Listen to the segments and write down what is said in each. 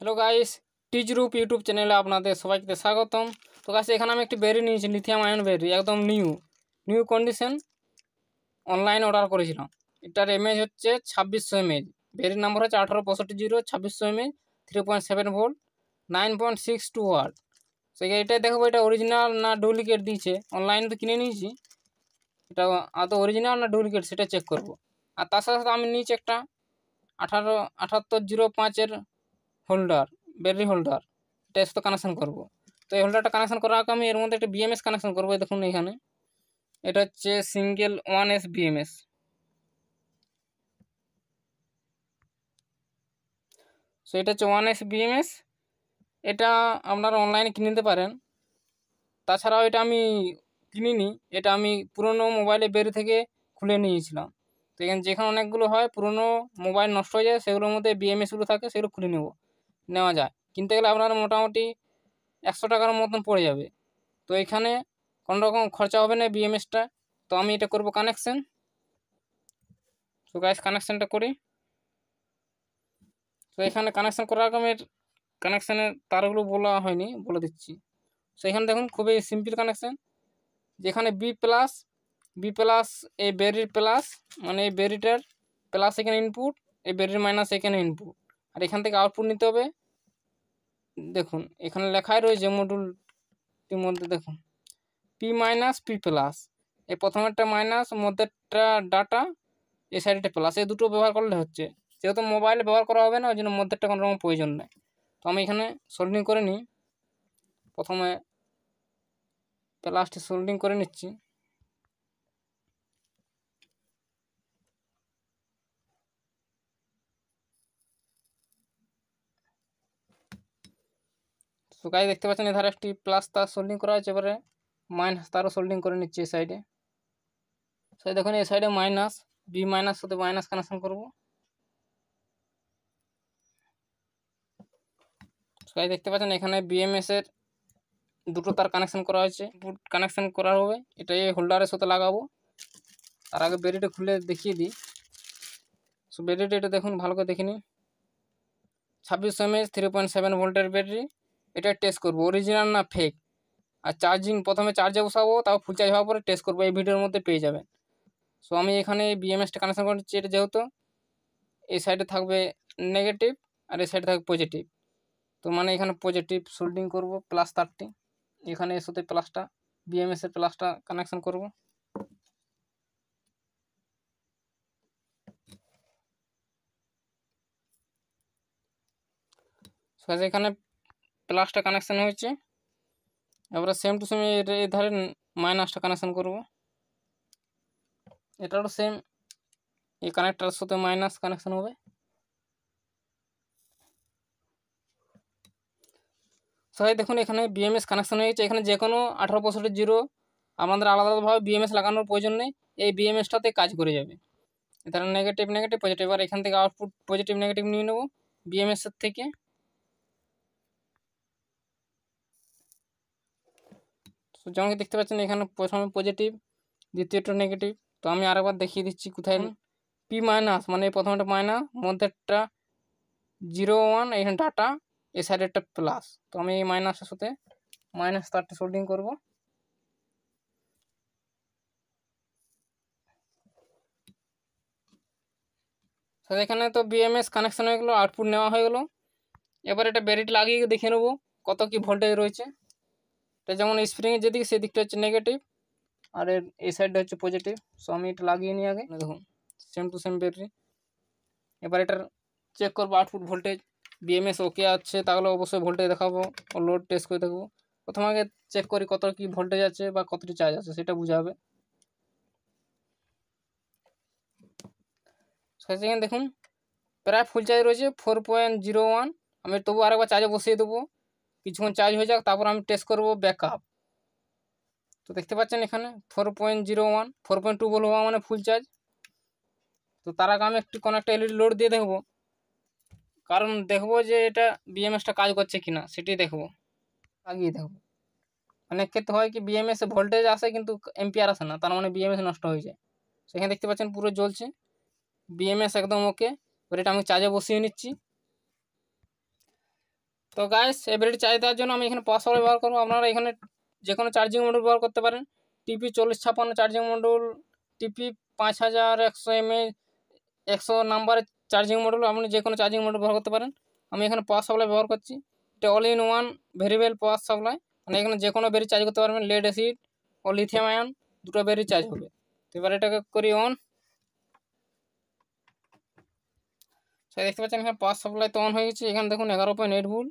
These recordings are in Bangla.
হ্যালো গাইস, টিজরুপ ইউটিউব চ্যানেলে আপনাদের সবাইকে স্বাগতম। তো গাইস, এখানে আমি একটি ব্যাটারি নিয়েছি, লিথিয়াম আয়ন ব্যাটারি, একদম নিউ কন্ডিশন। অনলাইনে অর্ডার করেছিলাম। এটার এমএএইচ হচ্ছে 2600 এমএএইচ। ব্যাটারির নাম্বার হচ্ছে 18650 2600 এমএএইচ, 3.7 ভোল্ট, 9.62 ওয়াট। সেখানে এটাই দেখবো এটা অরিজিনাল না ডুপ্লিকেট দিয়েছে। অনলাইনে তো কিনে নিয়েছি, এটা আদৌ অরিজিনাল না ডুপ্লিকেট সেটা চেক করব। আর তার সাথে সাথে আমি নিয়েছি একটা 7805-এর হোল্ডার, ব্যাটারি হোল্ডার। এটা সাথে কানেকশন করব। তো এই হোল্ডারটা কানেকশন করার আগে আমি এর মধ্যে একটা বিএমএস কানেকশন করবো। দেখুন এখানে এটা হচ্ছে সিঙ্গেল 1S বিএমএস। সো এটা হচ্ছে 1S বিএমএস। এটা আপনারা অনলাইনে কিনে নিতে পারেন। তাছাড়াও এটা আমি কিনিনি, এটা আমি পুরনো মোবাইলে বের থেকে খুলে নিয়েছিলাম। তো এখানে যেখানে অনেকগুলো হয় পুরনো মোবাইল নষ্ট হয়ে যায়, সেগুলোর মধ্যে বিএমএসগুলো থাকে, সেগুলো খুলে নেওয়া যায়। কিনতে গেলে আপনার মোটামুটি 100 টাকার মতন পড়ে যাবে। তো এখানে কোনো রকম খরচা হবে না বিএমএসটা। তো আমি এটা করব কানেকশন। তো গাইস, কানেকশনটা করি। তো এখানে কানেকশন করার আগে আমি কানেকশানের তারগুলো বলা হয়নি, বলে দিচ্ছি। তো এখানে দেখুন খুবই সিম্পল কানেকশান। যেখানে বি প্লাস এই ব্যাটারির প্লাস, মানে এই ব্যাটারিটার প্লাস এখানে ইনপুট, এই ব্যাটারির মাইনাস এখানে ইনপুট। আর এখান থেকে আউটপুট নিতে হবে। দেখুন এখানে লেখাই রয়েছে মডুলটির মধ্যে, দেখুন পি মাইনাস পি প্লাস। এই প্রথমেরটা মাইনাস, মধ্যেরটা ডাটা, এই সাইডটা প্লাস, এই দুটো ব্যবহার করলে হচ্ছে। যেহেতু মোবাইলে ব্যবহার করা হবে না, ওই জন্য মধ্যেরটা কোনো রকম প্রয়োজন নেই। তো আমি এখানে সোল্ডিং করে নিই। প্রথমে প্লাসটি সোল্ডিং করে নিচ্ছি। তো গাইস, দেখতে পাচ্ছেন এধারে একটি প্লাস তার সোল্ডিং করা আছে, এবারে মাইনাস তারও সোল্ডিং করে নিচ্ছি এই সাইডে। তো দেখুন এই সাইডে মাইনাস, বি মাইনাস সাথে মাইনাস কানেকশন করব। গাইস, দেখতে পাচ্ছেন এখানে বিএমএস এর দুটো তার কানেকশন করা হয়েছে, ইনপুট কানেকশন করা হবে। এটা এই হোল্ডারের সাথে লাগাবো। তার আগে ব্যাটারিটা খুলে দেখিয়ে দিই। সো ব্যাটারিটা এটা দেখুন, ভালো করে দেখে নিন। 2600 এমএএইচ 3.7 ভোল্টের ব্যাটারি। এটা টেস্ট করবো অরিজিনাল না ফেক। আর প্রথমে চার্জে বসাবো, তাও ফুল চার্জ হওয়ার পরে টেস্ট করবো। এই ভিডিওর মধ্যে পেয়ে যাবেন। সো আমি এখানে বিএমএসটা কানেকশন করছি। এটা যেহেতু এই সাইডে থাকবে নেগেটিভ আর এই সাইডে থাকবে পজিটিভ, তো মানে এখানে পজিটিভ সোল্ডিং করব প্লাস তারটি। এখানে এর সাথে প্লাসটা, বিএমএস এর প্লাসটা কানেকশন করব। এখানে প্লাসটা কানেকশন হয়েছে। এবারে সেম টু সেম এর ধারে মাইনাসটা কানেকশন করব। এটারও সেম, এই কানেক্টারের সাথে মাইনাস কানেকশন হবে। সবাই দেখুন এখানে বিএমএস কানেকশন হয়ে গেছে। এখানে যে কোনো 1865 আমাদের আলাদাভাবে বিএমএস লাগানোর প্রয়োজন নেই, এই বিএমএসটাতে কাজ করে যাবে। তাহলে নেগেটিভ নেগেটিভ পজিটিভ, আর এখান থেকে আউটপুট পজিটিভ নেগেটিভ নিয়ে নেব বিএমএসের থেকে। তো যেমন দেখতে পাচ্ছেন এখানে প্রথমে পজিটিভ, দ্বিতীয়টা নেগেটিভ। তো আমি আরেকবার দেখিয়ে দিচ্ছি কোথায়। পি মাইনাস মানে প্রথমটা মাইনাস, মধ্যেরটা 01, এখানে ডাটা, এই সাইডেরটা প্লাস। তো আমি এই মাইনাসের সাথে মাইনাস তারটা সোল্ডিং করব। তো এখানে তো বিএমএস কানেকশন হয়ে গেলো, আউটপুট নেওয়া হয়ে গেলো। এবার এটা ব্যাটারি লাগিয়ে দেখে নেবো কত কি ভোল্টেজ রয়েছে। এটা যেমন স্প্রিংয়ের যেদিকে সেদিকটা হচ্ছে নেগেটিভ, আর এর এই সাইডটা হচ্ছে পজিটিভ। সো আমি এটা লাগিয়ে নিই আগে। দেখুন সেম টু সেম ব্যাটারি। এবার এটার চেক করবো আউটপুট ভোল্টেজ। বিএমএস ওকে আছে তাহলে অবশ্যই ভোল্টেজ দেখাবো, লোড টেস্ট করে দেখবো। প্রথমে আগে চেক করি কত কি ভোল্টেজ আছে বা কতটি চার্জ আছে, সেটা বোঝা হবে। সেখানে দেখুন প্রায় ফুল চার্জ রয়েছে 4.01। আমি তবু আরেকবার চার্জে বসিয়ে দেবো, কিছুক্ষণ চার্জ হয়ে যাক, তারপর আমি টেস্ট করবো ব্যাকআপ। তো দেখতে পাচ্ছেন এখানে 4.01, 4.2 বলবো মানে ফুল চার্জ। তো তার আগে আমি একটু কোনো একটা এলইডি লোড দিয়ে দেখবো, কারণ দেখবো যে এটা বিএমএসটা কাজ করছে কিনা সেটি দেখবো, লাগিয়ে দেখবো। অনেক ক্ষেত্রে হয় কি বিএমএসে ভোল্টেজ আসে কিন্তু এম্পিয়ার আসে না, তার মানে বিএমএস নষ্ট হয়ে যায়। সেখানে দেখতে পাচ্ছেন পুরো জ্বলছে, বিএমএস একদম ওকে। এবার এটা আমি চার্জে বসিয়ে নিচ্ছি। তো গাইস এই ব্যাটারি চার্জ দেওয়ার জন্য আমি এখানে পাওয়ার সাপ্লাই ব্যবহার করবো। আপনারা এখানে যে কোনো চার্জিং মডুল ব্যবহার করতে পারেন। টিপি 4056 চার্জিং মডুল, টিপি 5100 mAh 100 নাম্বারের চার্জিং মডুল, আপনি যে কোনো চার্জিং মডুল ব্যবহার করতে পারেন। আমি এখানে পাওয়ার সাপ্লাই ব্যবহার করছি। এটা all in one variable power supply, মানে এখানে যে কোনো ব্যাটারি চার্জ করতে পারবেন। লেড অ্যাসিড ও লিথিয়াম আয়ন দুটো ব্যাটারি চার্জ হবে। তো এবার এটাকে করি অন। দেখতে পাচ্ছেন এখানে পাওয়ার সাপ্লাই তো অন হয়ে গেছে। এখানে দেখুন 11.8 ভোল্ট।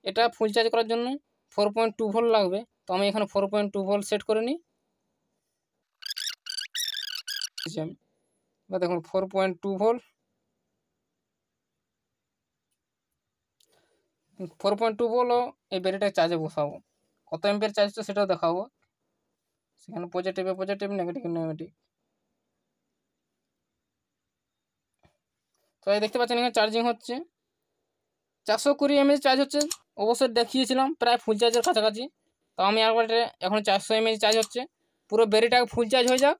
এটা ফুল চার্জ করার জন্য 4.2 ভোল্ট লাগবে। তো আমি এখানে 4.2 ভোল্ট সেট করে নিই। এবার দেখুন 4.2 ভোল্ট, 4.2 ভোল্ট এই ব্যাটারিটা চার্জে বসাবো। কত এম্পিয়ার চার্জ হচ্ছে সেটাও দেখাবো। সেখানে পজিটিভে পজিটিভ, নেগেটিভ নেগেটিভ। তো এই দেখতে পাচ্ছেন এখানে চার্জিং হচ্ছে 420 mAh চার্জ হচ্ছে। অবশ্যই দেখিয়েছিলাম প্রায় ফুল চার্জের কাছাকাছি। তো আমি একবার এখন 400 mAh চার্জ হচ্ছে। পুরো ব্যাটারিটা ফুল চার্জ হয়ে যাক,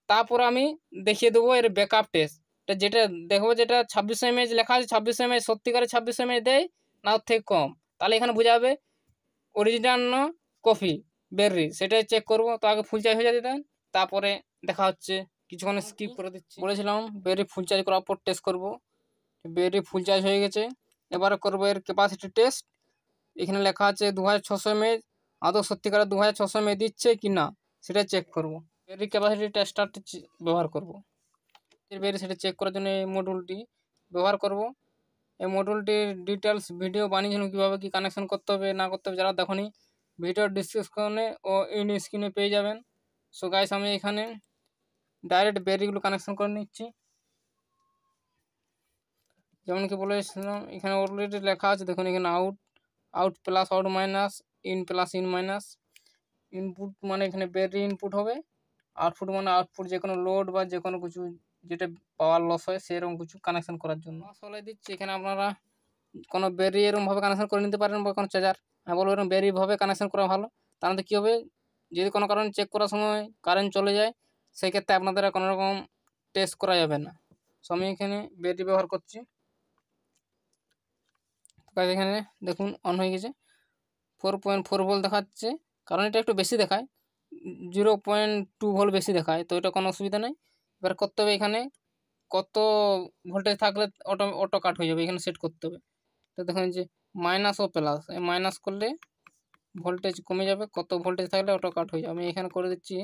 তারপর আমি দেখিয়ে দেবো এর ব্যাকআপ টেস্ট। যেটা দেখবো যেটা 2600 mAh লেখা আছে, 2600 mAh সত্যিকারে 2600 mAh দেয় না ওর থেকে কম, তাহলে এখানে বোঝা যাবে অরিজিনাল না কপি ব্যাটারি, সেটাই চেক করবো। তো আগে ফুল চার্জ হয়ে যেতে দেন, তারপরে দেখা হচ্ছে। কিছুক্ষণ স্কিপ করে দিচ্ছি। বলেছিলাম ব্যাটারি ফুল চার্জ করার পর টেস্ট করবো। ব্যাটারি ফুল চার্জ হয়ে গেছে। এবারে করবো এর ক্যাপাসিটি টেস্ট। এখানে লেখা আছে 2600 mAh, আদৌ সত্যিকারে 2600 mAh দিচ্ছে কি না সেটা চেক করবো। ব্যাটারি ক্যাপাসিটি টেস্টার ব্যবহার করবো। ব্যাটারি সেটা চেক করার জন্য এই মডিউলটি ব্যবহার করব। এই মডিউলটির ডিটেলস ভিডিও বানিয়েছিলাম কীভাবে কী কানেকশন করতে হবে না করতে হবে, যারা দেখনি ভিডিওর ডিসক্রিপশনে ও ইন স্ক্রিনে পেয়ে যাবেন। সো গাইস আমি এখানে ডাইরেক্ট ব্যাটারিগুলো কানেকশন করে নিচ্ছি। যেমন কি বলেছিলাম এখানে অলরেডি লেখা আছে, দেখুন এখানে out plus out minus, in plus in minus. Input মানে এখানে ব্যাটারি ইনপুট হবে, আউটপুট মানে আউটপুট যে কোনো লোড বা যে কোনো কিছু যেটা পাওয়ার লস হয় সেরকম কিছু কানেকশন করার জন্য আসলে দিচ্ছি। এখানে আপনারা কোনো ব্যাটারি এরকমভাবে কানেকশন করে নিতে পারেন বা কোনো চার্জার। আমি বলবো এরকম ব্যাটারিভাবে কানেকশন করা ভালো। তাহলে কী হবে, যদি কোনো কারণে চেক করার সময় কারেন্ট চলে যায় সেক্ষেত্রে আপনাদের কোনো রকম টেস্ট করা যাবে না। সো আমি এখানে ব্যাটারি ব্যবহার করছি। এখানে দেখুন অন হয়ে গেছে, 4.4 ভোল্ট দেখাচ্ছে। কারণ এটা একটু বেশি দেখায়, 0.2 ভোল্ট বেশি দেখায়, তো এটা কোনো অসুবিধা নেই। এবার করতে হবে এখানে কত ভোল্টেজ থাকলে অটো কাট হয়ে যাবে, এখানে সেট করতে হবে। তো দেখুন যে মাইনাস ও প্লাস, এই মাইনাস করলে ভোল্টেজ কমে যাবে, কত ভোল্টেজ থাকলে অটো কাট হয়ে যাবে। আমি এখানে করে দিচ্ছি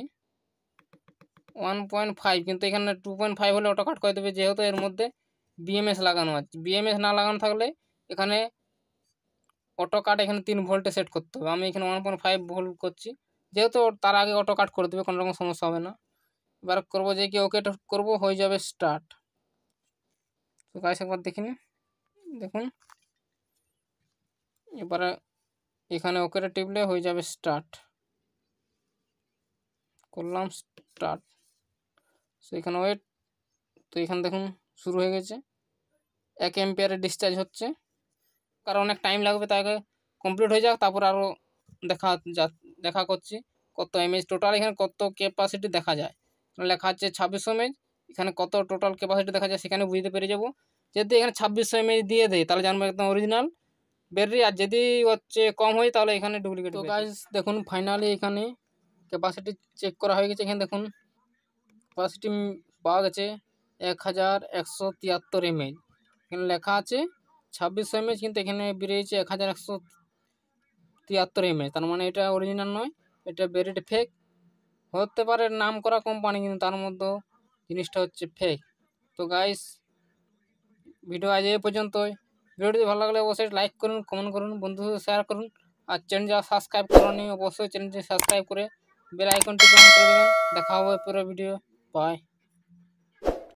1.5, কিন্তু এখানে 2.5 হলে অটো কাট করে দেবে, যেহেতু এর মধ্যে বিএমএস লাগানো আছে। বিএমএস না লাগানো থাকলে এখানে অটো কাট এখানে 3 ভোল্টে সেট করতে হবে। আমি এখানে 1.5 ভোল্ট করছি, যেহেতু তার আগে অটো কাট করে দেবে, কোনো রকম সমস্যা হবে না। এবার করবো যে কি ওকে করবো, হয়ে যাবে স্টার্ট। তো গাইস একবার দেখিনি, দেখুন এবারে এখানে ওকেটা টিপলে হয়ে যাবে স্টার্ট। করলাম স্টার্ট। সো এখানে ওয়েট। তো এখানে দেখুন শুরু হয়ে গেছে, 1 এম্পিয়ারে ডিসচার্জ হচ্ছে। কারণ অনেক টাইম লাগবে, তাই আগে কমপ্লিট হয়ে যাক, তারপর আরও দেখা করছি কত এমএইচ টোটাল। এখানে কত ক্যাপাসিটি দেখা যায়, লেখা আছে 2600 mAh। এখানে কত টোটাল ক্যাপাসিটি দেখা যায় সেখানে বুঝতে পেরে যাবো। যদি এখানে 2600 mAh দিয়ে দেয় তাহলে জানবো একদম অরিজিনাল ব্যাটারি, আর যদি হচ্ছে কম হয় তাহলে এখানে ডুপ্লিকেট। তো গাইস দেখুন ফাইনালি এখানে ক্যাপাসিটি চেক করা হয়ে গেছে। এখানে দেখুন ক্যাপাসিটি পাওয়া গেছে 1173 mAh। এখানে লেখা আছে 2600 mAh, কিন্তু এখানে বেরিয়েছে 1173 mAh। তার মানে এটা অরিজিনাল নয়, এটা ব্যাটারি ফেক হতে পারে, নাম করা কোম্পানি, কিন্তু তার মধ্যে জিনিসটা হচ্ছে ফেক। তো গাইস ভিডিও আজ এই পর্যন্তই। ভিডিওটি ভালো লাগলে অবশ্যই লাইক করুন, কমেন্ট করুন, বন্ধুদের শেয়ার করুন, আর চ্যানেল যারা সাবস্ক্রাইব করেনি অবশ্যই চ্যানেলটি সাবস্ক্রাইব করে বেল আইকনটি অন করে দেবেন। দেখা হবে পুরো ভিডিও, বাই।